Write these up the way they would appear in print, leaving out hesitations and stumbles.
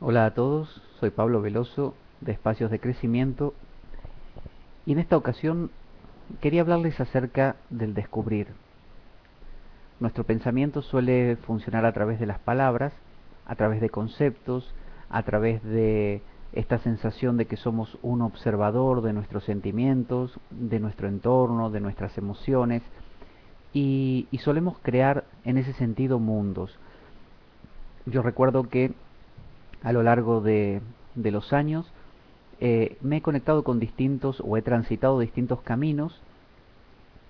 Hola a todos, soy Pablo Veloso de Espacios de Crecimiento y en esta ocasión quería hablarles acerca del descubrir. Nuestro pensamiento suele funcionar a través de las palabras, a través de conceptos, a través de esta sensación de que somos un observador de nuestros sentimientos, de nuestro entorno, de nuestras emociones y solemos crear en ese sentido mundos. Yo recuerdo que a lo largo de los años me he conectado con distintos o he transitado distintos caminos,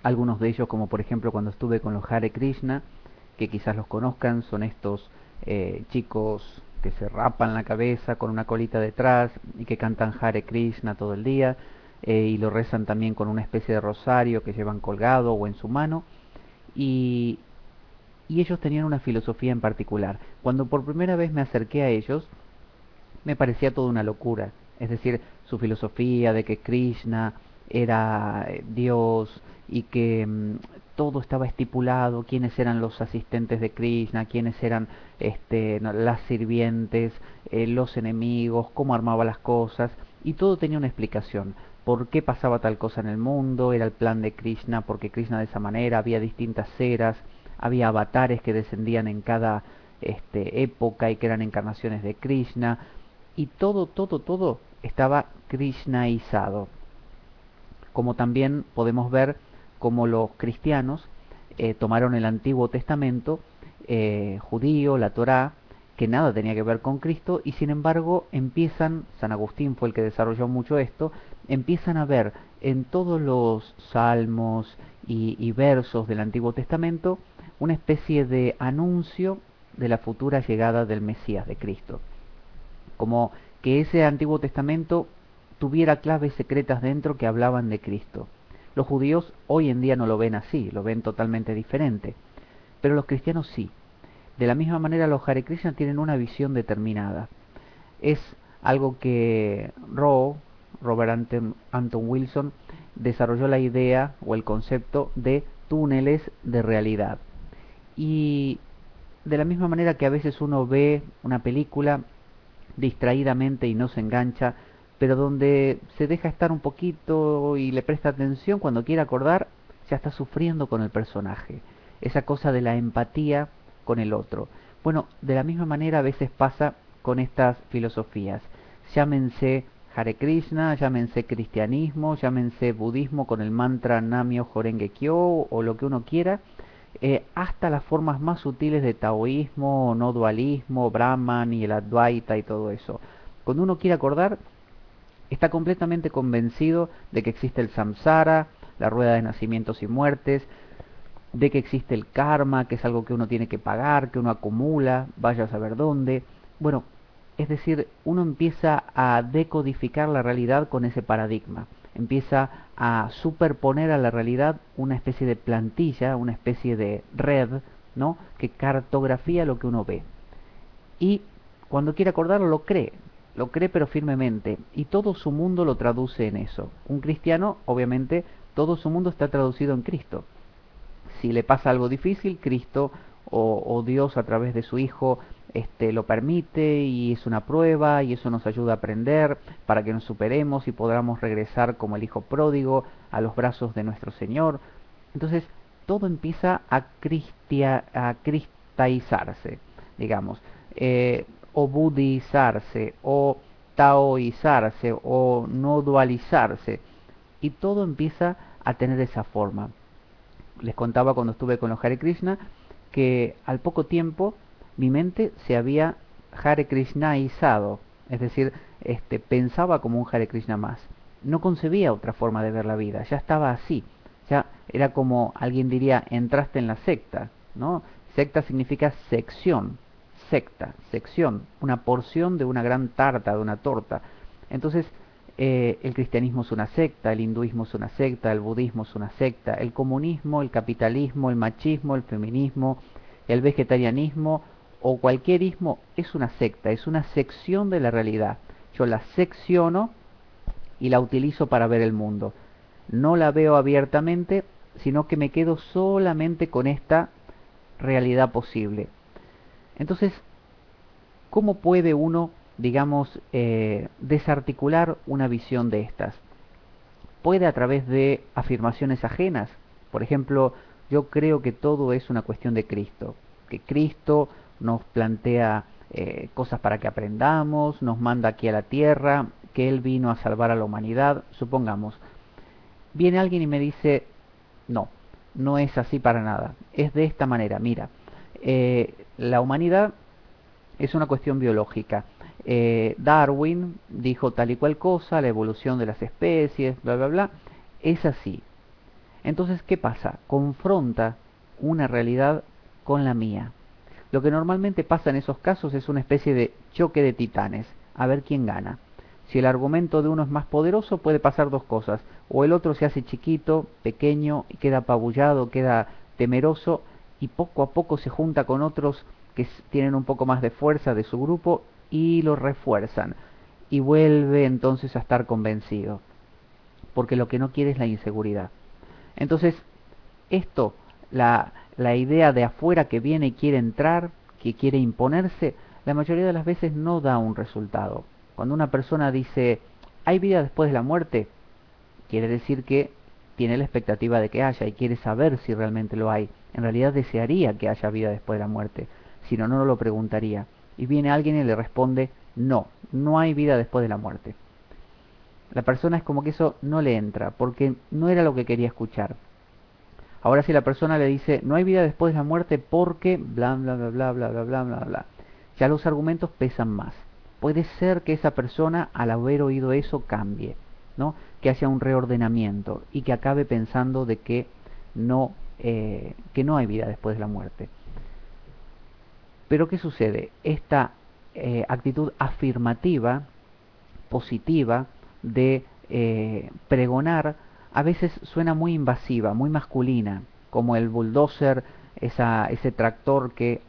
algunos de ellos como por ejemplo cuando estuve con los Hare Krishna, que quizás los conozcan, son estos chicos que se rapan la cabeza con una colita detrás y que cantan Hare Krishna todo el día y lo rezan también con una especie de rosario que llevan colgado o en su mano y, y ellos tenían una filosofía en particular. Cuando por primera vez me acerqué a ellos, me parecía toda una locura. Es decir, su filosofía de que Krishna era Dios y que todo estaba estipulado, quiénes eran los asistentes de Krishna, quiénes eran no, las sirvientes, los enemigos, cómo armaba las cosas, y todo tenía una explicación. ¿Por qué pasaba tal cosa en el mundo? Era el plan de Krishna, porque Krishna de esa manera, había distintas eras, había avatares que descendían en cada época y que eran encarnaciones de Krishna, y todo estaba krishnaizado. Como también podemos ver cómo los cristianos tomaron el Antiguo Testamento judío, la Torá, que nada tenía que ver con Cristo, y sin embargo empiezan, San Agustín fue el que desarrolló mucho esto, empiezan a ver en todos los salmos y versos del Antiguo Testamento una especie de anuncio de la futura llegada del Mesías, de Cristo, como que ese Antiguo Testamento tuviera claves secretas dentro que hablaban de Cristo. Los judíos hoy en día no lo ven así, lo ven totalmente diferente, pero los cristianos sí. De la misma manera los Hare Krishna tienen una visión determinada. Es algo que Robert Anton Wilson, desarrolló la idea o el concepto de túneles de realidad. Y de la misma manera que a veces uno ve una película distraídamente y no se engancha, pero donde se deja estar un poquito y le presta atención, cuando quiere acordar, ya está sufriendo con el personaje. Esa cosa de la empatía con el otro. Bueno, de la misma manera a veces pasa con estas filosofías. Llámense Hare Krishna, llámense cristianismo, llámense budismo con el mantra Namyo Horenge Kyo o lo que uno quiera, hasta las formas más sutiles de taoísmo, no dualismo, Brahman y el Advaita y todo eso. Cuando uno quiere acordar, está completamente convencido de que existe el samsara, la rueda de nacimientos y muertes, de que existe el karma, que es algo que uno tiene que pagar, que uno acumula, vaya a saber dónde. Bueno, es decir, uno empieza a decodificar la realidad con ese paradigma, empieza a superponer a la realidad una especie de plantilla, una especie de red, ¿no? Que cartografía lo que uno ve. Y cuando quiere acordarlo lo cree pero firmemente, y todo su mundo lo traduce en eso. Un cristiano, obviamente, todo su mundo está traducido en Cristo. Si le pasa algo difícil, Cristo o Dios a través de su Hijo lo permite y es una prueba y eso nos ayuda a aprender para que nos superemos y podamos regresar como el Hijo pródigo a los brazos de nuestro Señor. Entonces todo empieza a cristaizarse, digamos, o budizarse, o taoizarse, o no dualizarse, y todo empieza a tener esa forma. Les contaba cuando estuve con los Hare Krishna que al poco tiempo mi mente se había Hare Krishnaizado, es decir, pensaba como un Hare Krishna más. No concebía otra forma de ver la vida, ya estaba así. Ya era como alguien diría, entraste en la secta, ¿no? Secta significa sección, secta, sección, una porción de una gran tarta, de una torta. Entonces, el cristianismo es una secta, el hinduismo es una secta, el budismo es una secta, el comunismo, el capitalismo, el machismo, el feminismo, el vegetarianismo o cualquier ismo es una secta, es una sección de la realidad. Yo la secciono y la utilizo para ver el mundo. No la veo abiertamente, sino que me quedo solamente con esta realidad posible. Entonces, ¿cómo puede uno digamos, desarticular una visión de estas. Puede a través de afirmaciones ajenas. Por ejemplo, yo creo que todo es una cuestión de Cristo, que Cristo nos plantea cosas para que aprendamos, nos manda aquí a la tierra, que Él vino a salvar a la humanidad, supongamos. Viene alguien y me dice, no, no es así para nada, es de esta manera, mira, la humanidad es una cuestión biológica. Darwin dijo tal y cual cosa, la evolución de las especies, bla, bla, bla, es así. Entonces, ¿qué pasa? Confronta una realidad con la mía. Lo que normalmente pasa en esos casos es una especie de choque de titanes, a ver quién gana. Si el argumento de uno es más poderoso, puede pasar dos cosas. O el otro se hace chiquito, pequeño, y queda apabullado, queda temeroso, y poco a poco se junta con otros que tienen un poco más de fuerza de su grupo y lo refuerzan. Y vuelve entonces a estar convencido. Porque lo que no quiere es la inseguridad. Entonces, esto, la idea de afuera que viene y quiere entrar, que quiere imponerse, la mayoría de las veces no da un resultado. Cuando una persona dice, ¿hay vida después de la muerte? Quiere decir que tiene la expectativa de que haya y quiere saber si realmente lo hay. En realidad desearía que haya vida después de la muerte, si no, no lo preguntaría. Y viene alguien y le responde, no, no hay vida después de la muerte. La persona es como que eso no le entra, porque no era lo que quería escuchar. Ahora si la persona le dice, no hay vida después de la muerte porque bla bla bla bla bla bla bla bla bla, ya los argumentos pesan más. Puede ser que esa persona al haber oído eso cambie, ¿no? Que haya un reordenamiento y que acabe pensando de que no hay vida después de la muerte. Pero ¿qué sucede? Esta actitud afirmativa, positiva, de pregonar, a veces suena muy invasiva, muy masculina, como el bulldozer, ese tractor que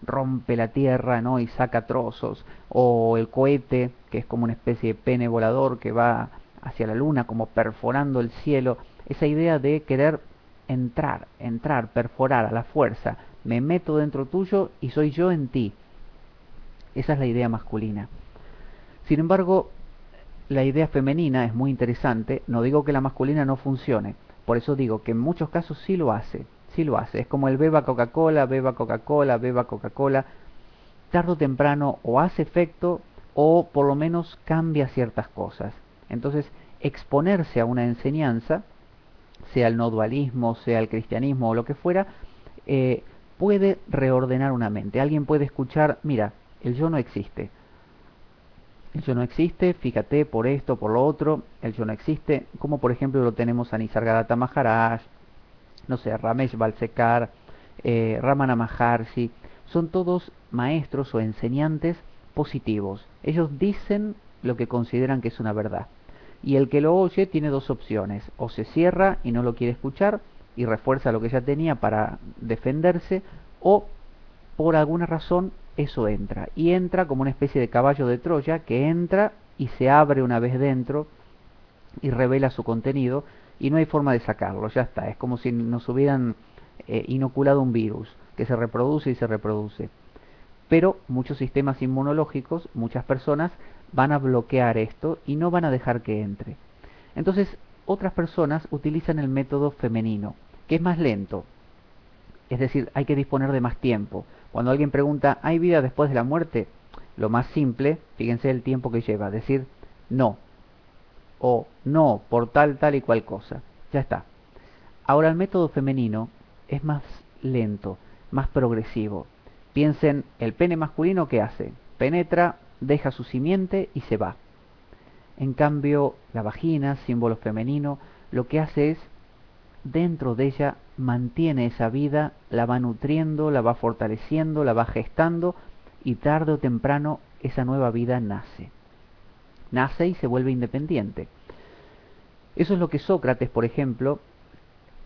rompe la tierra, ¿no? Y saca trozos, o el cohete, que es como una especie de pene volador que va hacia la luna, como perforando el cielo. Esa idea de querer entrar, perforar a la fuerza, me meto dentro tuyo y soy yo en ti. Esa es la idea masculina. Sin embargo, la idea femenina es muy interesante. No digo que la masculina no funcione. Por eso digo que en muchos casos sí lo hace. Sí lo hace. Es como el beba Coca-Cola, beba Coca-Cola, beba Coca-Cola. Tarde o temprano o hace efecto o por lo menos cambia ciertas cosas. Entonces, exponerse a una enseñanza, sea el no dualismo, sea el cristianismo o lo que fuera, eh, puede reordenar una mente. Alguien puede escuchar, mira, el yo no existe. El yo no existe, fíjate por esto, por lo otro, el yo no existe, como por ejemplo lo tenemos a Nisargadatta Maharaj, no sé, Ramesh Balsekar, Ramana Maharshi, son todos maestros o enseñantes positivos. Ellos dicen lo que consideran que es una verdad. Y el que lo oye tiene dos opciones, o se cierra y no lo quiere escuchar y refuerza lo que ya tenía para defenderse, o por alguna razón eso entra. Y entra como una especie de caballo de Troya que entra y se abre una vez dentro y revela su contenido y no hay forma de sacarlo, ya está. Es como si nos hubieran inoculado un virus que se reproduce y se reproduce. Pero muchos sistemas inmunológicos, muchas personas van a bloquear esto y no van a dejar que entre. Entonces, otras personas utilizan el método femenino, que es más lento. Es decir, hay que disponer de más tiempo. Cuando alguien pregunta, ¿hay vida después de la muerte? Lo más simple, fíjense el tiempo que lleva, decir no, o no, por tal, tal y cual cosa. Ya está. Ahora el método femenino es más lento, más progresivo. Piensen, el pene masculino, ¿qué hace? Penetra, deja su simiente y se va. En cambio, la vagina, símbolo femenino, lo que hace es, dentro de ella, mantiene esa vida, la va nutriendo, la va fortaleciendo, la va gestando y tarde o temprano esa nueva vida nace. Nace y se vuelve independiente. Eso es lo que Sócrates, por ejemplo,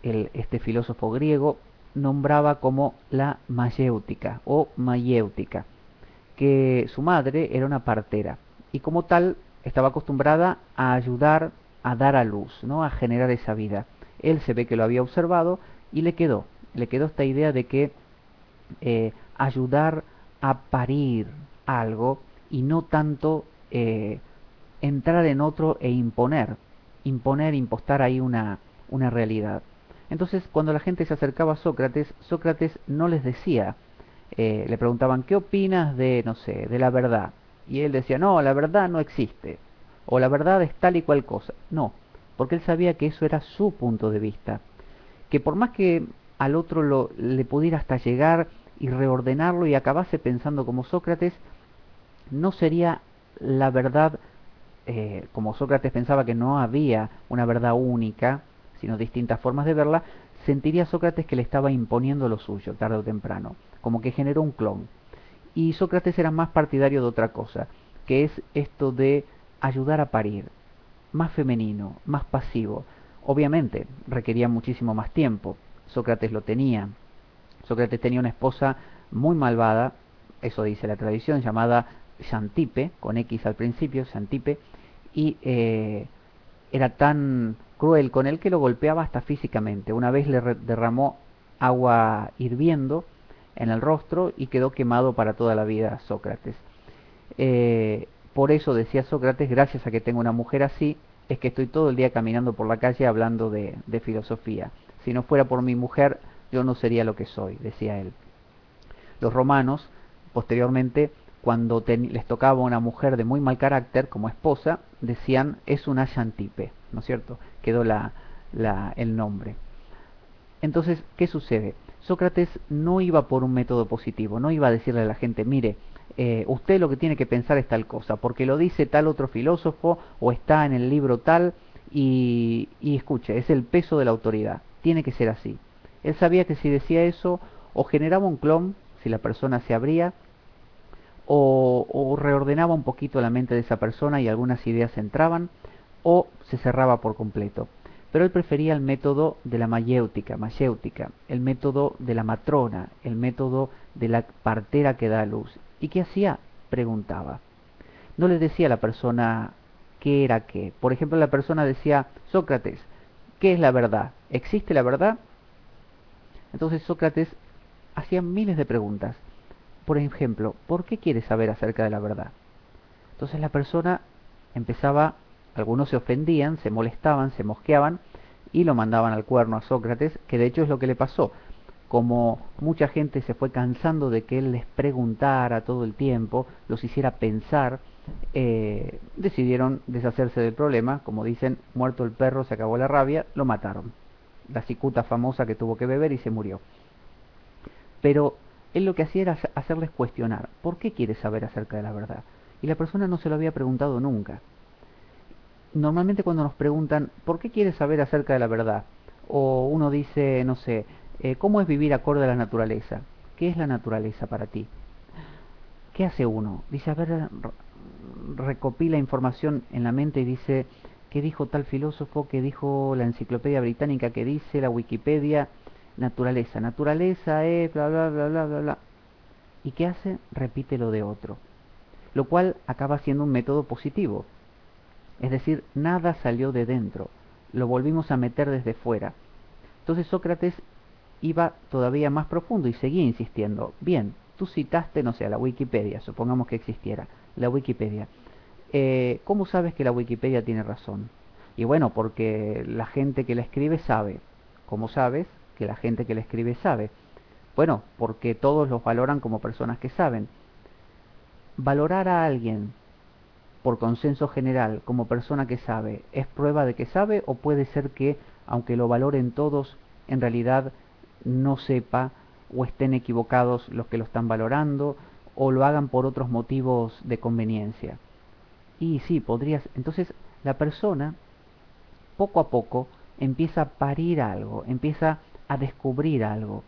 este filósofo griego, nombraba como la mayéutica o mayéutica, que su madre era una partera y como tal estaba acostumbrada a ayudar a dar a luz, ¿no? A generar esa vida. Él se ve que lo había observado y le quedó esta idea de que ayudar a parir algo y no tanto entrar en otro e impostar ahí una realidad. Entonces, cuando la gente se acercaba a Sócrates, Sócrates no les decía, le preguntaban, ¿qué opinas de, no sé, de la verdad? Y él decía, no, la verdad no existe, o la verdad es tal y cual cosa. No, porque él sabía que eso era su punto de vista, que por más que al otro le pudiera hasta llegar y reordenarlo y acabase pensando como Sócrates, no sería la verdad, como Sócrates pensaba que no había una verdad única, sino distintas formas de verla, sentiría Sócrates que le estaba imponiendo lo suyo tarde o temprano, como que generó un clon. Y Sócrates era más partidario de otra cosa, que es esto de ayudar a parir, más femenino, más pasivo. Obviamente requería muchísimo más tiempo, Sócrates lo tenía. Sócrates tenía una esposa muy malvada, eso dice la tradición, llamada Xantippe, con X al principio, Xantippe, y era tan cruel con él que lo golpeaba hasta físicamente. Una vez le derramó agua hirviendo en el rostro y quedó quemado para toda la vida Sócrates. Por eso decía Sócrates, gracias a que tengo una mujer así, es que estoy todo el día caminando por la calle hablando de filosofía. Si no fuera por mi mujer, yo no sería lo que soy, decía él. Los romanos, posteriormente, cuando les tocaba una mujer de muy mal carácter como esposa, decían, es una Xantippe, ¿no es cierto? Quedó el nombre. Entonces, ¿qué sucede? Sócrates no iba por un método positivo, no iba a decirle a la gente, mire, usted lo que tiene que pensar es tal cosa, porque lo dice tal otro filósofo o está en el libro tal, y escuche, es el peso de la autoridad, tiene que ser así. Él sabía que si decía eso, o generaba un clon, si la persona se abría, o reordenaba un poquito la mente de esa persona y algunas ideas entraban, o se cerraba por completo. Pero él prefería el método de la mayéutica, el método de la matrona, el método de la partera que da luz. ¿Y qué hacía? Preguntaba. No le decía a la persona qué era qué. Por ejemplo, la persona decía, Sócrates, ¿qué es la verdad? ¿Existe la verdad? Entonces Sócrates hacía miles de preguntas. Por ejemplo, ¿por qué quieres saber acerca de la verdad? Entonces la persona empezaba, algunos se ofendían, se molestaban, se mosqueaban y lo mandaban al cuerno a Sócrates, que de hecho es lo que le pasó. Como mucha gente se fue cansando de que él les preguntara todo el tiempo, los hiciera pensar, decidieron deshacerse del problema. Como dicen, muerto el perro se acabó la rabia, lo mataron. La cicuta famosa que tuvo que beber y se murió. Pero él lo que hacía era hacerles cuestionar, ¿por qué quieres saber acerca de la verdad? Y la persona no se lo había preguntado nunca. Normalmente cuando nos preguntan, ¿por qué quieres saber acerca de la verdad? O uno dice, no sé, ¿cómo es vivir acorde a la naturaleza? ¿Qué es la naturaleza para ti? ¿Qué hace uno? Dice, a ver, recopila información en la mente y dice, ¿qué dijo tal filósofo? ¿Qué dijo la enciclopedia británica? ¿Qué dice la Wikipedia? Naturaleza. Naturaleza es bla bla bla bla bla bla. ¿Y qué hace? Repite lo de otro. Lo cual acaba siendo un método positivo. Es decir, nada salió de dentro. Lo volvimos a meter desde fuera. Entonces Sócrates iba todavía más profundo y seguía insistiendo. Bien, tú citaste, no sé, a la Wikipedia, supongamos que existiera, la Wikipedia. ¿Cómo sabes que la Wikipedia tiene razón? Y bueno, porque la gente que la escribe sabe. ¿Cómo sabes que la gente que la escribe sabe? Bueno, porque todos los valoran como personas que saben. Valorar a alguien por consenso general como persona que sabe, ¿es prueba de que sabe o puede ser que, aunque lo valoren todos, en realidad no sepa o estén equivocados los que lo están valorando o lo hagan por otros motivos de conveniencia? Y sí, podrías. Entonces la persona poco a poco empieza a parir algo, empieza a descubrir algo.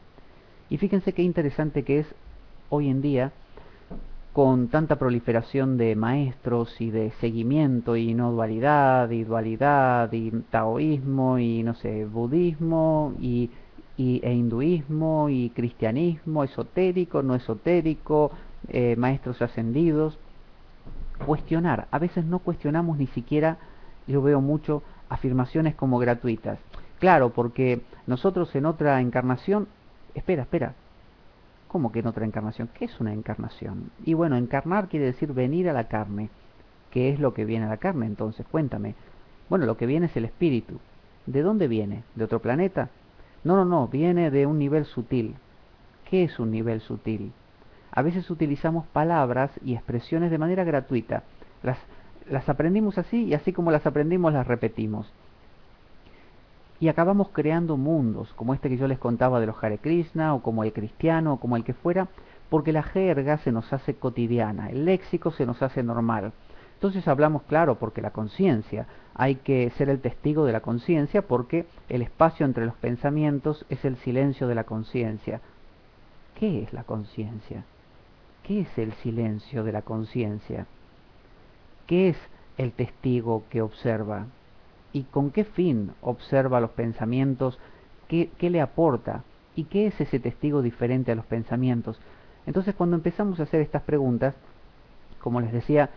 Y fíjense qué interesante que es hoy en día, con tanta proliferación de maestros y de seguimiento y no dualidad y taoísmo y no sé, budismo e hinduismo y cristianismo, esotérico, no esotérico, maestros ascendidos. Cuestionar, a veces no cuestionamos ni siquiera, yo veo mucho afirmaciones como gratuitas. Claro, porque nosotros en otra encarnación, espera, ¿Cómo que en otra encarnación? ¿Qué es una encarnación? Y bueno, encarnar quiere decir venir a la carne. ¿Qué es lo que viene a la carne entonces? Cuéntame. Bueno, lo que viene es el espíritu. ¿De dónde viene? ¿De otro planeta? No, no, no, viene de un nivel sutil. ¿Qué es un nivel sutil? A veces utilizamos palabras y expresiones de manera gratuita. Las, las aprendimos así y así como las aprendimos las repetimos. Y acabamos creando mundos, como este que yo les contaba de los Hare Krishna, o como el cristiano, o como el que fuera, porque la jerga se nos hace cotidiana, el léxico se nos hace normal. Entonces hablamos claro porque la conciencia, hay que ser el testigo de la conciencia porque el espacio entre los pensamientos es el silencio de la conciencia. ¿Qué es la conciencia? ¿Qué es el silencio de la conciencia? ¿Qué es el testigo que observa? ¿Y con qué fin observa los pensamientos? ¿Qué le aporta? ¿Y qué es ese testigo diferente a los pensamientos? Entonces, cuando empezamos a hacer estas preguntas, como les decía,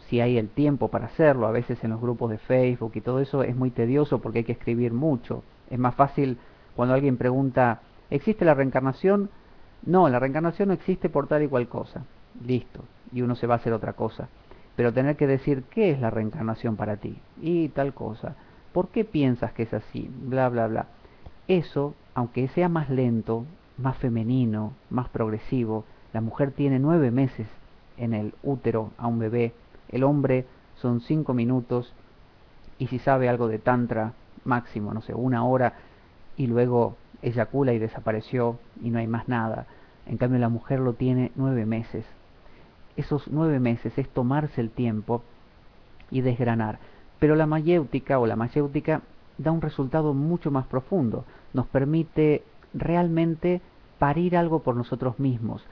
si hay el tiempo para hacerlo, a veces en los grupos de Facebook y todo eso es muy tedioso porque hay que escribir mucho. Es más fácil cuando alguien pregunta, ¿existe la reencarnación? No, la reencarnación no existe por tal y cual cosa. Listo. Y uno se va a hacer otra cosa. Pero tener que decir, ¿qué es la reencarnación para ti? Y tal cosa. ¿Por qué piensas que es así? Bla, bla, bla. Eso, aunque sea más lento, más femenino, más progresivo, la mujer tiene 9 meses en el útero a un bebé, el hombre son 5 minutos, y si sabe algo de tantra, máximo, no sé, 1 hora, y luego eyacula y desapareció y no hay más nada. En cambio la mujer lo tiene 9 meses. Esos 9 meses es tomarse el tiempo y desgranar. Pero la mayéutica o la mayéutica da un resultado mucho más profundo. Nos permite realmente parir algo por nosotros mismos.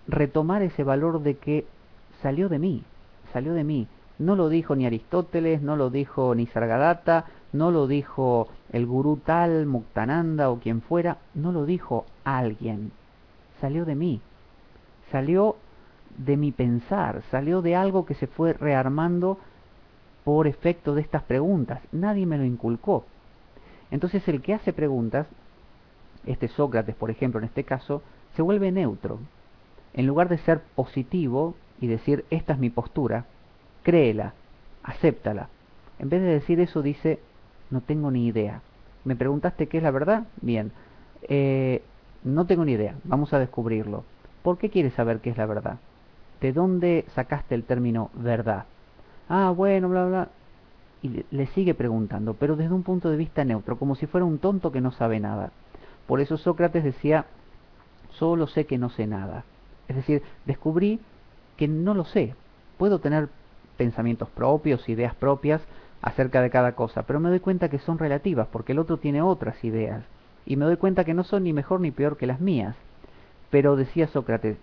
Retomar ese valor de que salió de mí, salió de mí. No lo dijo ni Aristóteles, no lo dijo ni Sargadatta, no lo dijo el gurú tal, Muktananda o quien fuera, no lo dijo alguien. Salió de mí, salió de mi pensar, salió de algo que se fue rearmando por efecto de estas preguntas. Nadie me lo inculcó. Entonces el que hace preguntas, este Sócrates por ejemplo en este caso, se vuelve neutro. En lugar de ser positivo y decir esta es mi postura, créela, acéptala. En vez de decir eso dice no tengo ni idea. ¿Me preguntaste qué es la verdad? Bien. Eh, no tengo ni idea, vamos a descubrirlo. ¿Por qué quieres saber qué es la verdad? ¿De dónde sacaste el término verdad? Ah, bueno, bla, bla. Y le sigue preguntando, pero desde un punto de vista neutro, como si fuera un tonto que no sabe nada. Por eso Sócrates decía, solo sé que no sé nada. Es decir, descubrí que no lo sé. Puedo tener pensamientos propios, ideas propias acerca de cada cosa, pero me doy cuenta que son relativas, porque el otro tiene otras ideas. Y me doy cuenta que no son ni mejor ni peor que las mías. Pero decía Sócrates,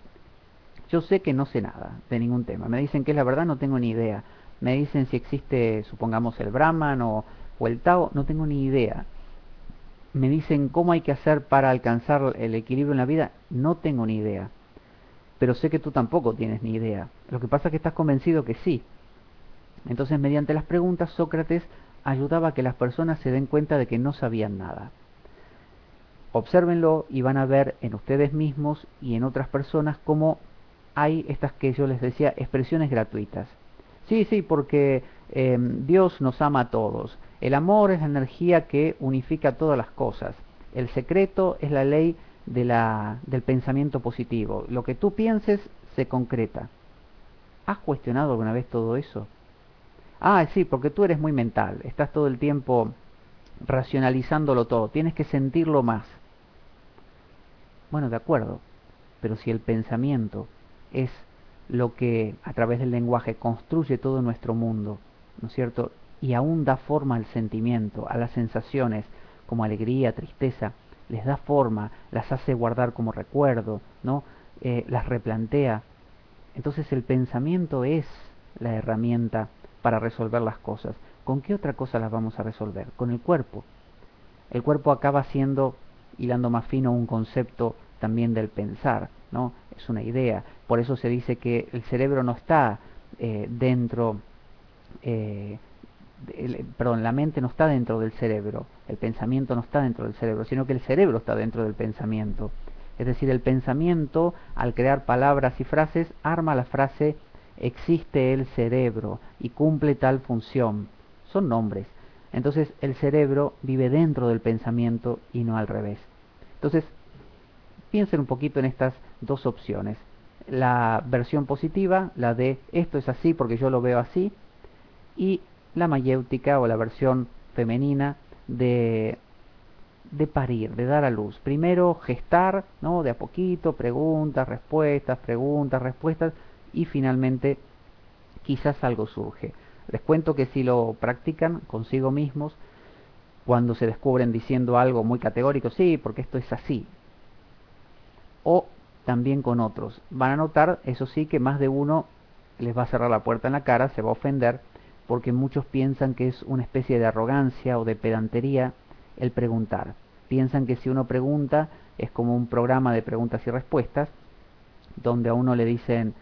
yo sé que no sé nada de ningún tema. Me dicen que es la verdad, no tengo ni idea. Me dicen si existe, supongamos, el Brahman o el Tao, no tengo ni idea. Me dicen cómo hay que hacer para alcanzar el equilibrio en la vida, no tengo ni idea. Pero sé que tú tampoco tienes ni idea. Lo que pasa es que estás convencido que sí. Entonces, mediante las preguntas, Sócrates ayudaba a que las personas se den cuenta de que no sabían nada. Obsérvenlo y van a ver en ustedes mismos y en otras personas cómo hay estas que yo les decía, expresiones gratuitas. Sí, sí, porque Dios nos ama a todos. El amor es la energía que unifica todas las cosas. El secreto es la ley del pensamiento positivo. Lo que tú pienses se concreta. ¿Has cuestionado alguna vez todo eso? Ah, sí, porque tú eres muy mental. Estás todo el tiempo racionalizándolo todo. Tienes que sentirlo más. Bueno, de acuerdo. Pero si el pensamiento es lo que a través del lenguaje construye todo nuestro mundo, ¿no es cierto? Y aún da forma al sentimiento, a las sensaciones, como alegría, tristeza, les da forma, las hace guardar como recuerdo, ¿no? Las replantea. Entonces el pensamiento es la herramienta para resolver las cosas. ¿Con qué otra cosa las vamos a resolver? Con el cuerpo. El cuerpo acaba siendo, hilando más fino, un concepto también del pensar, ¿no? Es una idea. Por eso se dice que el cerebro no está dentro, perdón, la mente no está dentro del cerebro, el pensamiento no está dentro del cerebro, sino que el cerebro está dentro del pensamiento. Es decir, el pensamiento, al crear palabras y frases, arma la frase existe el cerebro y cumple tal función. Son nombres. Entonces el cerebro vive dentro del pensamiento y no al revés. Entonces, piensen un poquito en estas dos opciones. La versión positiva, la de esto es así porque yo lo veo así, y la mayéutica o la versión femenina de parir, de dar a luz. Primero gestar, ¿no? De a poquito, preguntas, respuestas, y finalmente quizás algo surge. Les cuento que si lo practican consigo mismos, cuando se descubren diciendo algo muy categórico, sí, porque esto es así, o también con otros, van a notar, eso sí, que más de uno les va a cerrar la puerta en la cara, se va a ofender, porque muchos piensan que es una especie de arrogancia o de pedantería el preguntar. Piensan que si uno pregunta es como un programa de preguntas y respuestas, donde a uno le dicen,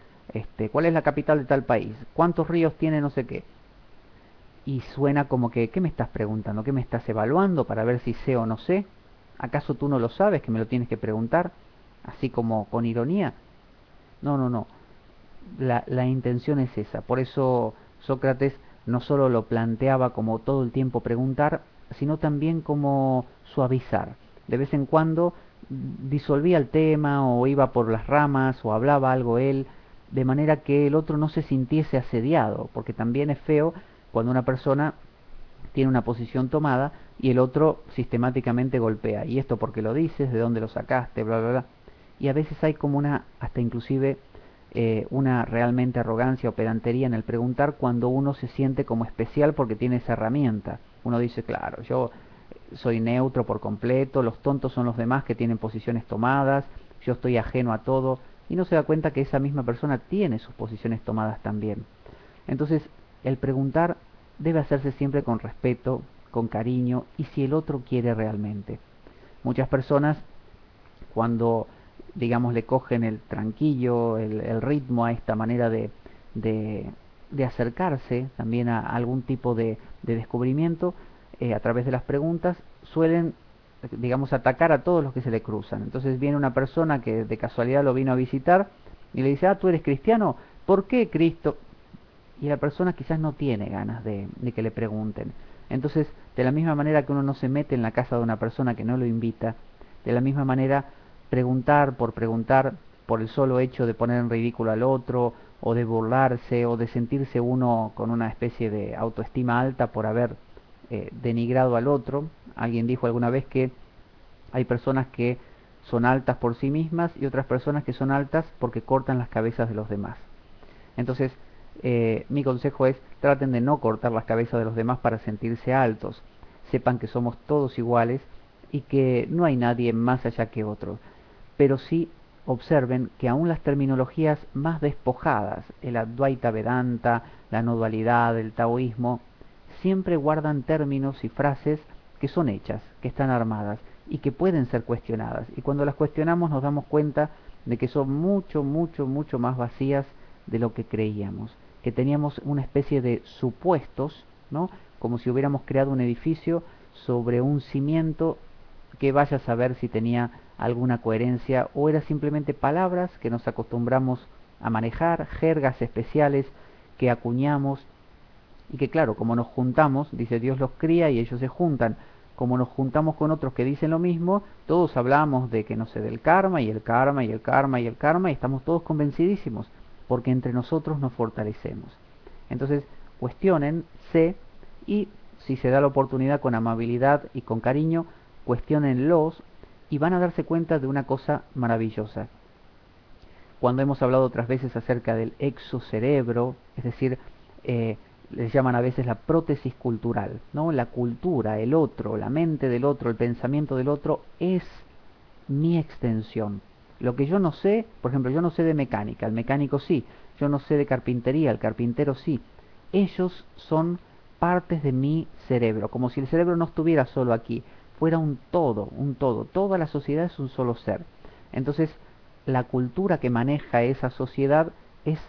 ¿cuál es la capital de tal país? ¿Cuántos ríos tiene no sé qué? Y suena como que, ¿qué me estás preguntando? ¿Qué me estás evaluando para ver si sé o no sé? ¿Acaso tú no lo sabes que me lo tienes que preguntar? Así como con ironía. No, no, no. La intención es esa. Por eso Sócrates no solo lo planteaba como todo el tiempo preguntar, sino también como suavizar. De vez en cuando disolvía el tema o iba por las ramas o hablaba algo él, de manera que el otro no se sintiese asediado, porque también es feo cuando una persona tiene una posición tomada y el otro sistemáticamente golpea. ¿Y esto porque lo dices? ¿De dónde lo sacaste? Bla, bla, bla. Y a veces hay como una, hasta inclusive, una realmente arrogancia o pedantería en el preguntar cuando uno se siente como especial porque tiene esa herramienta. Uno dice, claro, yo soy neutro por completo, los tontos son los demás que tienen posiciones tomadas, yo estoy ajeno a todo, y no se da cuenta que esa misma persona tiene sus posiciones tomadas también. Entonces, el preguntar debe hacerse siempre con respeto, con cariño y si el otro quiere realmente. Muchas personas, cuando digamos le cogen el tranquillo, el ritmo a esta manera de, de acercarse también a algún tipo de descubrimiento a través de las preguntas, suelen digamos atacar a todos los que se le cruzan. Entonces viene una persona que de casualidad lo vino a visitar y le dice, ah, ¿tú eres cristiano? ¿Por qué Cristo? Y la persona quizás no tiene ganas de que le pregunten. Entonces, de la misma manera que uno no se mete en la casa de una persona que no lo invita, de la misma manera preguntar, por el solo hecho de poner en ridículo al otro, o de burlarse, o de sentirse uno con una especie de autoestima alta por haber denigrado al otro. Alguien dijo alguna vez que hay personas que son altas por sí mismas y otras personas que son altas porque cortan las cabezas de los demás. Entonces, mi consejo es, traten de no cortar las cabezas de los demás para sentirse altos. Sepan que somos todos iguales y que no hay nadie más allá que otro. Pero sí observen que aún las terminologías más despojadas, el Advaita Vedanta, la no dualidad, el taoísmo, siempre guardan términos y frases que son hechas, que están armadas y que pueden ser cuestionadas. Y cuando las cuestionamos nos damos cuenta de que son mucho más vacías de lo que creíamos, que teníamos una especie de supuestos, ¿no? Como si hubiéramos creado un edificio sobre un cimiento que vaya a saber si tenía alguna coherencia o era simplemente palabras que nos acostumbramos a manejar, jergas especiales que acuñamos y que claro, como nos juntamos, dice Dios los cría y ellos se juntan, como nos juntamos con otros que dicen lo mismo, todos hablamos de que no sé, del karma y el karma y el karma y el karma y estamos todos convencidísimos porque entre nosotros nos fortalecemos. Entonces, cuestionense y si se da la oportunidad con amabilidad y con cariño, cuestionenlos y van a darse cuenta de una cosa maravillosa. Cuando hemos hablado otras veces acerca del exocerebro, es decir, les llaman a veces la prótesis cultural, ¿no? La cultura, el otro, la mente del otro, el pensamiento del otro es mi extensión. Lo que yo no sé, por ejemplo, yo no sé de mecánica, el mecánico sí, yo no sé de carpintería, el carpintero sí. Ellos son partes de mi cerebro, como si el cerebro no estuviera solo aquí, fuera un todo, un todo. Toda la sociedad es un solo ser. Entonces, la cultura que maneja esa sociedad es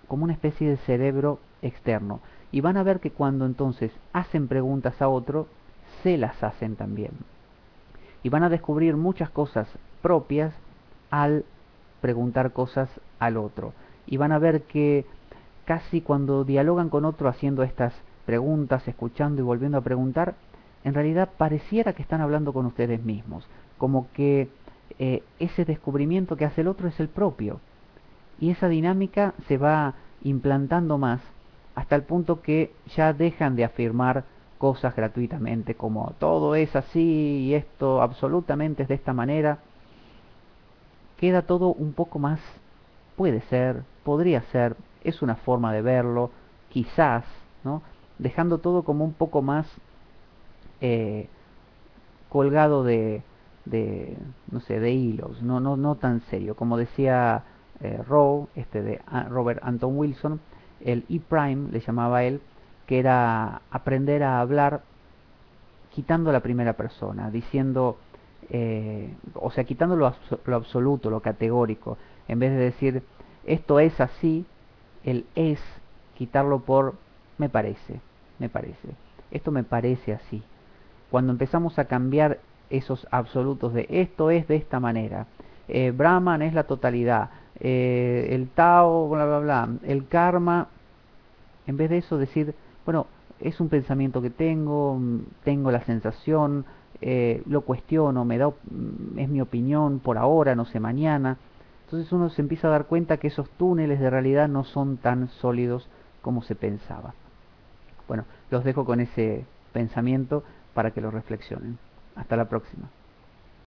como una especie de cerebro externo. Y van a ver que cuando entonces hacen preguntas a otro, se las hacen también. Y van a descubrir muchas cosas propias al preguntar cosas al otro. Y van a ver que casi cuando dialogan con otro haciendo estas preguntas, escuchando y volviendo a preguntar, en realidad pareciera que están hablando con ustedes mismos, como que ese descubrimiento que hace el otro es el propio. Y esa dinámica se va implantando más hasta el punto que ya dejan de afirmar cosas gratuitamente como todo es así y esto absolutamente es de esta manera. Queda todo un poco más, puede ser, podría ser, es una forma de verlo, quizás, ¿no? Dejando todo como un poco más eh, colgado de, no sé, de hilos, no tan serio. Como decía Rowe, de Robert Anton Wilson, el E-Prime le llamaba él, que era aprender a hablar quitando la primera persona, diciendo, o sea, quitando lo absoluto, lo categórico, en vez de decir esto es así, el es, quitarlo por me parece, esto me parece así. Cuando empezamos a cambiar esos absolutos de esto es de esta manera, Brahman es la totalidad, el Tao, bla, bla, bla, el karma, en vez de eso decir, bueno, es un pensamiento que tengo, tengo la sensación, lo cuestiono, es mi opinión por ahora, no sé, mañana. Entonces uno se empieza a dar cuenta que esos túneles de realidad no son tan sólidos como se pensaba. Bueno, los dejo con ese pensamiento para que lo reflexionen. Hasta la próxima.